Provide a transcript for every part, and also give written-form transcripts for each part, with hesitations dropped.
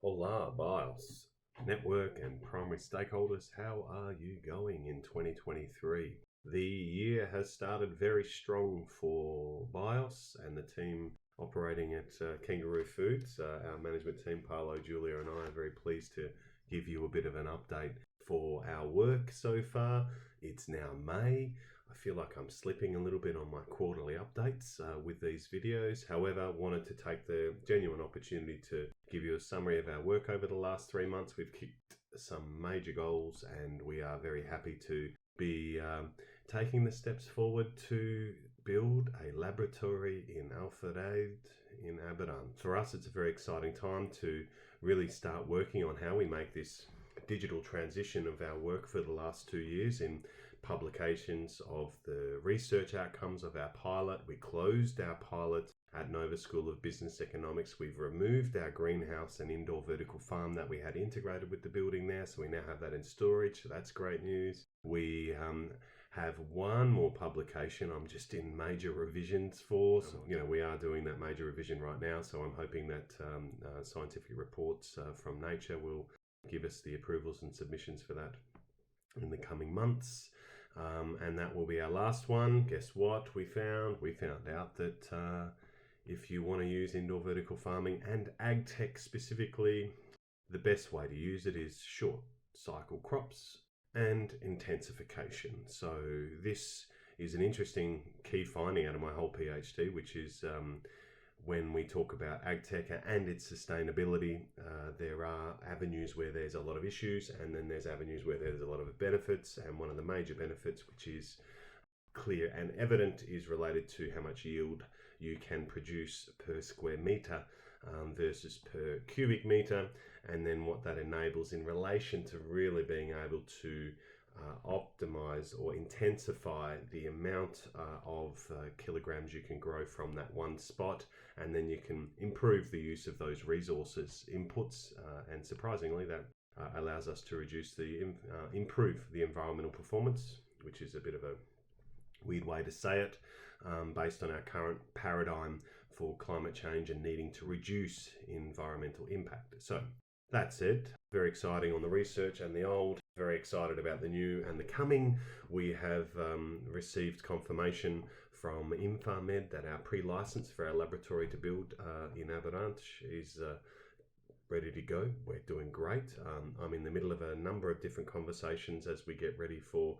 Hola, Bios network and primary stakeholders. How are you going in 2023? The year has started very strong for Bios and the team operating at Canguru Foods. Our management team, Paolo, Julia, and I are very pleased to give you a bit of an update for our work so far. It's now May. I feel like I'm slipping a little bit on my quarterly updates with these videos. However, wanted to take the genuine opportunity to give you a summary of our work over the last 3 months. We've kicked some major goals and we are very happy to be taking the steps forward to build a laboratory in Alpharade in Aberdan. For us, it's a very exciting time to really start working on how we make this digital transition of our work for the last 2 years in publications of the research outcomes of our pilot. We closed our pilot at Nova School of Business Economics. We've removed our greenhouse and indoor vertical farm that we had integrated with the building there, so we now have that in storage, so that's great news. We have one more publication I'm just in major revisions for. So, we are doing that major revision right now, so I'm hoping that scientific reports from Nature will give us the approvals and submissions for that in the coming months. And that will be our last one. Guess what we found? We found out that if you want to use indoor vertical farming and ag tech specifically, the best way to use it is short cycle crops and intensification. So this is an interesting key finding out of my whole PhD, which is when we talk about ag tech and its sustainability, there are avenues where there's a lot of issues, and then there's avenues where there's a lot of benefits. And one of the major benefits, which is clear and evident, is related to how much yield you can produce per square meter versus per cubic meter, and then what that enables in relation to really being able to optimize or intensify the amount of kilograms you can grow from that one spot, and then you can improve the use of those resources inputs, and surprisingly that allows us to improve the environmental performance, which is a bit of a weird way to say it, based on our current paradigm for climate change and needing to reduce environmental impact. So that said, very exciting on the research and the old, very excited about the new and the coming. We have received confirmation from Infarmed that our pre-license for our laboratory to build in Aberdan is ready to go. We're doing great. I'm in the middle of a number of different conversations as we get ready for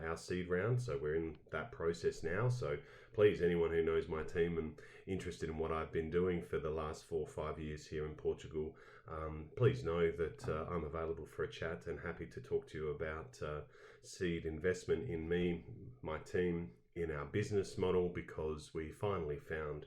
our seed round, so we're in that process now. So please, anyone who knows my team and interested in what I've been doing for the last 4 or 5 years here in Portugal, please know that I'm available for a chat and happy to talk to you about seed investment in me, my team, in our business model, because we finally found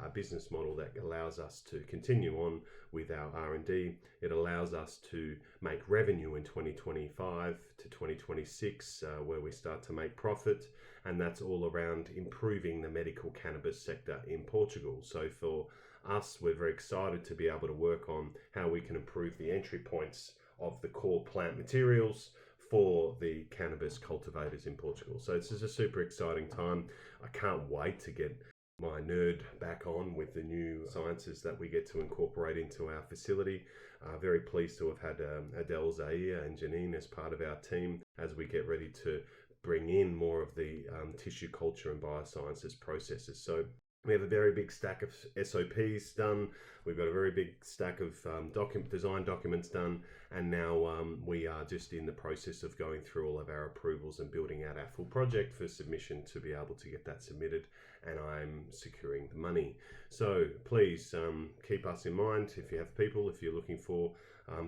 a business model that allows us to continue on with our R&D. It allows us to make revenue in 2025 to 2026, where we start to make profit, and that's all around improving the medical cannabis sector in Portugal. So for us, we're very excited to be able to work on how we can improve the entry points of the core plant materials for the cannabis cultivators in Portugal. So this is a super exciting time. I can't wait to get my nerd back on with the new sciences that we get to incorporate into our facility. Very pleased to have had Adele, Zaire and Janine as part of our team as we get ready to bring in more of the tissue culture and biosciences processes. So we have a very big stack of SOPs done. We've got a very big stack of design documents done, and now we are just in the process of going through all of our approvals and building out our full project for submission to be able to get that submitted, and I'm securing the money. So please keep us in mind if you have people, if you're looking for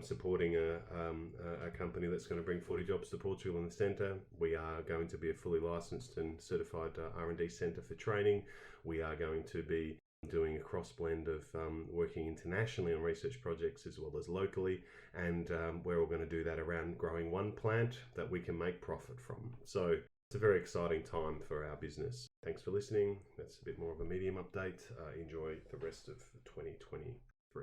supporting a company that's going to bring 40 jobs to Portugal in the centre. We are going to be a fully licensed and certified R&D centre for training. We are going to be doing a cross blend of working internationally on research projects as well as locally, and we're all going to do that around growing one plant that we can make profit from. So it's a very exciting time for our business. Thanks for listening. That's a bit more of a medium update. Enjoy the rest of 2023.